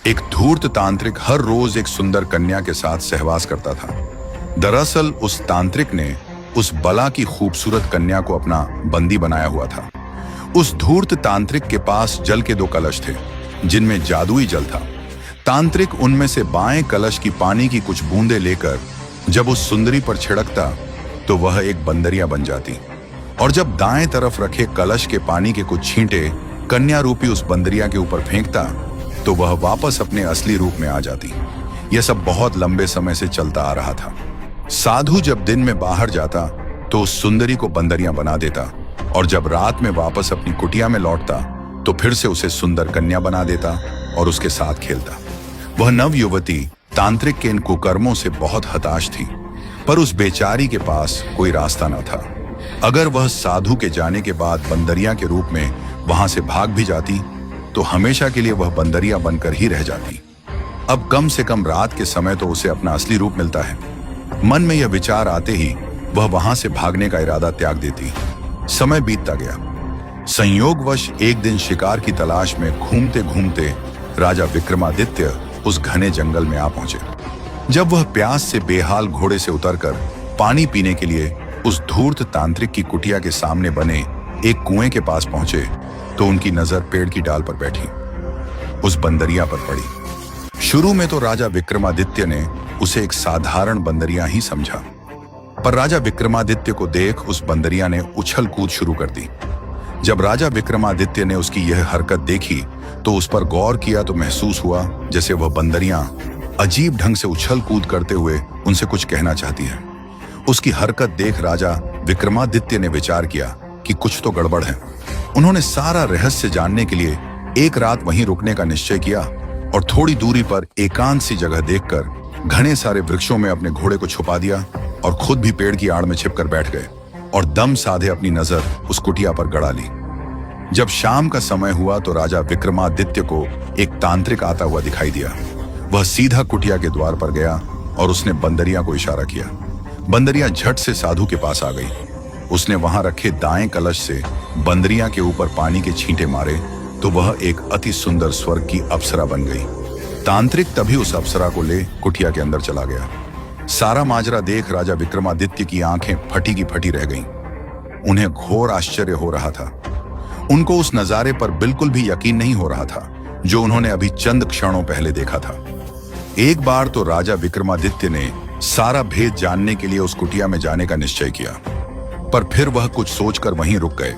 एक धूर्त तांत्रिक हर रोज एक सुंदर कन्या के साथ सहवास करता था। दरअसल उस तांत्रिक ने उस बला की खूबसूरत कन्या को अपना बंदी बनाया हुआ था। उस धूर्त तांत्रिक के पास जल के 2 कलश थे जिनमें जादुई जल था। तांत्रिक उनमें से बाएं कलश की पानी की कुछ बूंदें लेकर जब उस सुंदरी पर छिड़कता तो वह एक बंदरिया बन जाती, और जब दाएं तरफ रखे कलश के पानी के कुछ छींटे कन्या रूपी उस बंदरिया के ऊपर फेंकता तो वह वापस अपने असली रूप में आ जाती। यह सब बहुत लंबे समय से चलता आ रहा था। साधु जब दिन में बाहर जाता तो उस सुंदरी को बंदरिया बना देता, और जब रात में वापस अपनी कुटिया में लौटता तो फिर से उसे सुंदर कन्या बना देता और उसके साथ खेलता। वह नव युवती तांत्रिक के इन कुकर्मों से बहुत हताश थी, पर उस बेचारी के पास कोई रास्ता न था। अगर वह साधु के जाने के बाद बंदरिया के रूप में वहां से भाग भी जाती तो हमेशा के लिए वह बंदरिया बनकर ही रह जाती। अब कम से कम रात के समय तो उसे अपना असली रूप मिलता है। मन में यह विचार आते ही वह वहां से भागने का इरादा त्याग देती। समय बीतता गया। संयोगवश एक दिन शिकार की तलाश में घूमते घूमते राजा विक्रमादित्य उस घने जंगल में आ पहुंचे। जब वह प्यास से बेहाल घोड़े से उतरकर पानी पीने के लिए उस धूर्त तांत्रिक की कुटिया के सामने बने एक कुएं के पास पहुंचे तो उनकी नजर पेड़ की डाल पर बैठी उस बंदरिया पर पड़ी। शुरू में तो राजा विक्रमादित्य ने उसे एक साधारण बंदरिया ही समझा, पर राजा विक्रमादित्य को देख उस बंदरिया ने उछल कूद शुरू कर दी। जब राजा विक्रमादित्य ने उसकी यह हरकत देखी तो उस पर गौर किया तो महसूस हुआ जैसे वह बंदरिया अजीब ढंग से उछल कूद करते हुए उनसे कुछ कहना चाहती है। उसकी हरकत देख राजा विक्रमादित्य ने विचार किया कि कुछ तो गड़बड़ है। उन्होंने सारा रहस्य जानने के लिए एक रात वहीं रुकने का निश्चय किया और थोड़ी दूरी पर एकांत सी जगह देखकर घने सारे वृक्षों में अपने घोड़े को छुपा दिया और खुद भी पेड़ की आड़ में छिपकर बैठ गए और दम साधे अपनी नजर उस कुटिया पर गड़ा ली। जब शाम का समय हुआ तो राजा विक्रमादित्य को एक तांत्रिक आता हुआ दिखाई दिया। वह सीधा कुटिया के द्वार पर गया और उसने बंदरिया को इशारा किया। बंदरिया झट से साधु के पास आ गई। उसने वहां रखे दाएं कलश से बंदरिया के ऊपर पानी के छींटे मारे तो वह एक अति सुंदर स्वर्ग की अप्सरा बन गई। तांत्रिक तभी उस अप्सरा को ले कुटिया के अंदर चला गया। सारा माजरा देख राजा विक्रमादित्य की आंखें फटी की फटी रह गईं। उन्हें घोर आश्चर्य हो रहा था। उनको उस नजारे पर बिल्कुल भी यकीन नहीं हो रहा था जो उन्होंने अभी चंद क्षणों पहले देखा था। एक बार तो राजा विक्रमादित्य ने सारा भेद जानने के लिए उस कुटिया में जाने का निश्चय किया, पर फिर वह कुछ सोचकर वहीं रुक गए।